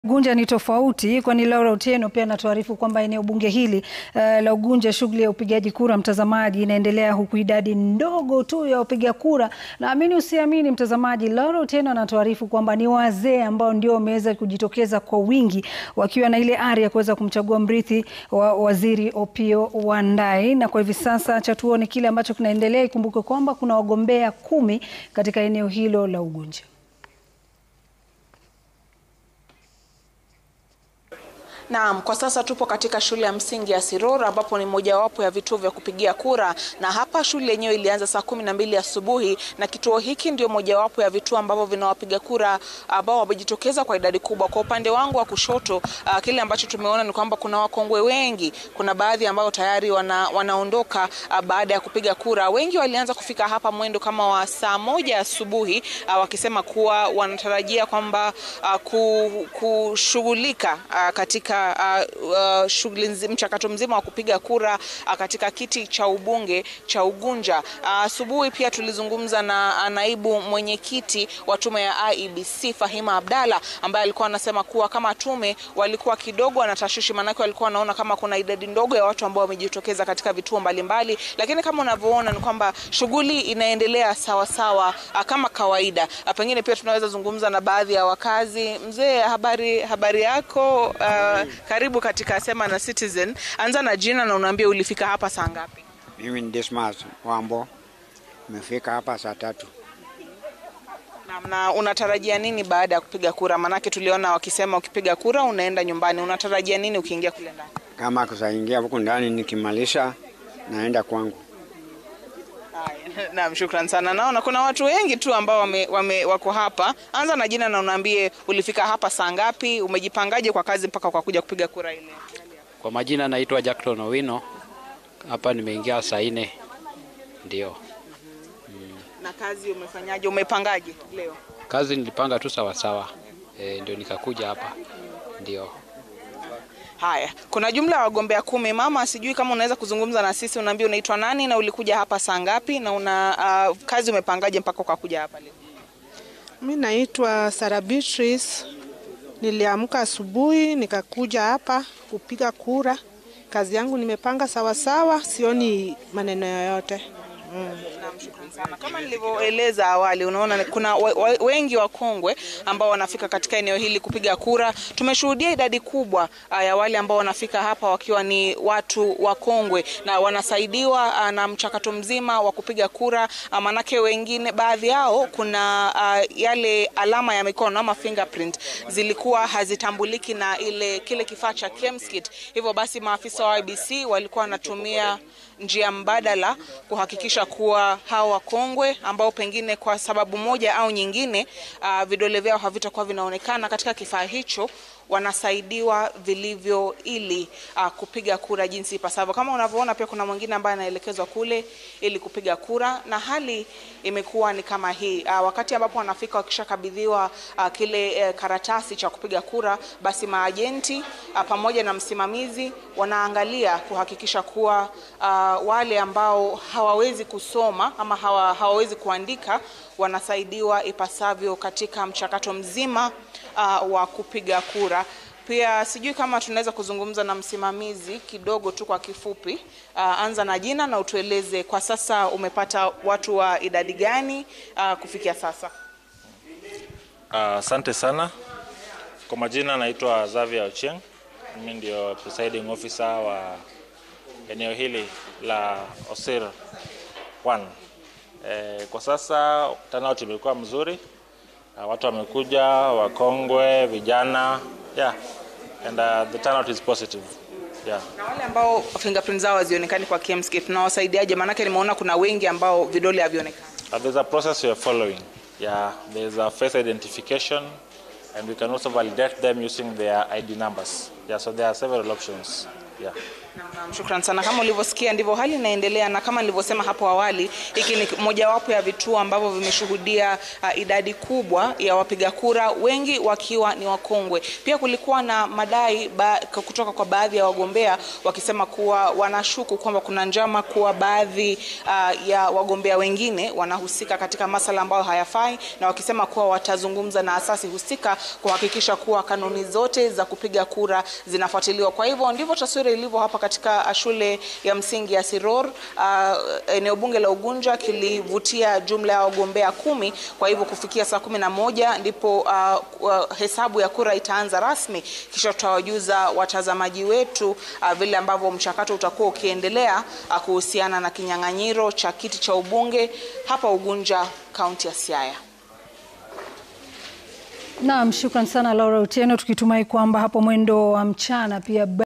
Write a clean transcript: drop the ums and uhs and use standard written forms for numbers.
Ugunja ni tofauti, kwani Laura Otieno pia anatuarifu kwamba eneo bunge hili la Ugunja shughuli ya upigaji kura, mtazamaji, inaendelea huku idadi ndogo tu ya wapiga kura. Naamini usiamini mtazamaji, Laura Otieno anatuarifu kwamba ni wazee ambao ndio wameweza kujitokeza kwa wingi wakiwa na ile ari ya kuweza kumchagua mrithi wa Waziri Opiyo Wandayi, na kwa hivi sasa acha tuone kile ambacho kinaendelea. Ikumbuke kwamba kuna wagombea 10 katika eneo hilo la Ugunja. Naam, kwa sasa tupo katika shule ya msingi ya Sirora ambapo ni mojawapo ya vituo vya kupigia kura, na hapa shule yenyewe ilianza saa 12 asubuhi, na kituo hiki ndio mojawapo ya vituo ambavyo vinawapiga kura ambao wamejitokeza kwa idadi kubwa. Kwa upande wangu wa kushoto, kile ambacho tumeona ni kwamba kuna wakongwe wengi, kuna baadhi ambao tayari wanaondoka baada ya kupiga kura. Wengi walianza kufika hapa mwendo kama wa saa 1 asubuhi, wakisema kuwa wanatarajia kwamba kushughulika katika shughuli mchakato mzima wa kupiga kura katika kiti cha ubunge cha Ugunja. Asubuhi pia tulizungumza na naibu mwenyekiti wa tume ya IEBC Fahima Abdalla, ambaye alikuwa anasema kuwa kama tume walikuwa kidogo wanatashwishi, manake walikuwa wanaona kama kuna idadi ndogo ya watu ambao wamejitokeza katika vituo mbalimbali, lakini kama unavyoona ni kwamba shughuli inaendelea sawa sawa kama kawaida. Pengine pia tunaweza zungumza na baadhi ya wakazi. Mzee, habari yako? Karibu katika Sema na Citizen. Anza na jina na unaambia ulifika hapa saa ngapi? Mimi ni Dismas Wambo. Nimefika hapa saa 3. Na unatarajia nini baada ya kupiga kura? Manake tuliona wakisema ukipiga kura unaenda nyumbani. Unatarajia nini ukiingia kule ndani? Kama kusaingia huko ndani nikimalisha naenda kwangu. Naam, shukrani sana. Naona kuna watu wengi tu ambao wako hapa. Anza na jina na unaambie ulifika hapa saa ngapi, umejipangaje kwa kazi mpaka kwa kuja kupiga kura ile? Kwa majina naitwa Jackson Owino. Hapa nimeingia saa 4. Ndio. Na kazi umefanyaje? Umepangaje leo? Kazi nilipanga tu sawa sawa. Ndio nikakuja hapa. Ndio. Haya, kuna jumla ya wagombea 10. Mama, sijui kama unaweza kuzungumza na sisi, unaambia unaitwa nani na ulikuja hapa saa ngapi na una kazi umepangaje mpaka kwa kuja hapa leo? Mimi naitwa Sarah Beatrice. Niliamka asubuhi nikakuja hapa kupiga kura. Kazi yangu nimepanga sawa sawa, sioni maneno yoyote. Naam, shukrani sana. Kama nilivyoeleza awali, unaona kuna wengi wakongwe ambao wanafika katika eneo hili kupiga kura. Tumeshuhudia idadi kubwa ya wale ambao wanafika hapa wakiwa ni watu wakongwe na wanasaidiwa na mchakato mzima wa kupiga kura. Manake wengine, baadhi yao kuna yale alama ya mikono ama fingerprint zilikuwa hazitambuliki na kile kifaa cha KEMS-kit. Hivyo basi maafisa wa IEBC walikuwa wanatumia njia mbadala kuhakikisha kuwa hawa wakongwe ambao pengine kwa sababu moja au nyingine vidole vyao havitakuwa vinaonekana katika kifaa hicho, wanasaidiwa vilivyo ili kupiga kura jinsi ipasavyo. Kama unavyoona pia kuna mwingine ambaye anaelekezwa kule ili kupiga kura, na hali imekuwa ni kama hii. Wakati ambapo wanafika wakishakabidhiwa kile karatasi cha kupiga kura, basi maajenti pamoja na msimamizi wanaangalia kuhakikisha kuwa wale ambao hawawezi kusoma ama hawawezi kuandika wanasaidiwa ipasavyo katika mchakato mzima wa kupiga kura. Pia sijui kama tunaweza kuzungumza na msimamizi kidogo tu kwa kifupi. Anza na jina na utueleze kwa sasa umepata watu wa idadi gani kufikia sasa? Asante sana. Kwa majina naitwa Xavier Ochieng. Mimi ndio presiding officer wa eneo hili la Osir 1. Kwa sasa turnout imekuwa mzuri. Watu wamekuja, wakongwe, vijana. Yeah. And the turnout is positive. Yeah. Na wale ambao fingerprints zao hazionekani kwa KEMS-kit na wasaidiaje? Manake nimeona kuna wengi ambao vidole havionekani. There's a process we are following. Yeah, there's a face identification and we can also validate them using their ID numbers. Yeah, so there are several options. Yeah. Shukrani sana. Kama ulivyosikia ndivyo hali inaendelea, na kama nilivyosema hapo awali, hiki ni mojawapo ya vituo ambavyo vimeshuhudia idadi kubwa ya wapiga kura, wengi wakiwa ni wakongwe. Pia kulikuwa na madai kutoka kwa baadhi ya wagombea wakisema kuwa wanashuku kwamba kuna njama kuwa baadhi ya wagombea wengine wanahusika katika masala ambayo hayafai, na wakisema kuwa watazungumza na asasi husika kuhakikisha kuwa kanuni zote za kupiga kura zinafuatiliwa. Kwa hivyo ndivyo taswira ilivyo hapa katika shule ya msingi ya Siror. Eneo bunge la Ugunja kilivutia jumla ya wagombea 10. Kwa hivyo kufikia saa 11 ndipo hesabu ya kura itaanza rasmi, kisha tutawajuza watazamaji wetu vile ambavyo mchakato utakuwa ukiendelea kuhusiana na kinyang'anyiro cha kiti cha ubunge hapa Ugunja, kaunti ya Siaya. Naam, shukrani sana Laura Otieno, tukitumai kwamba hapo mwendo wa mchana pia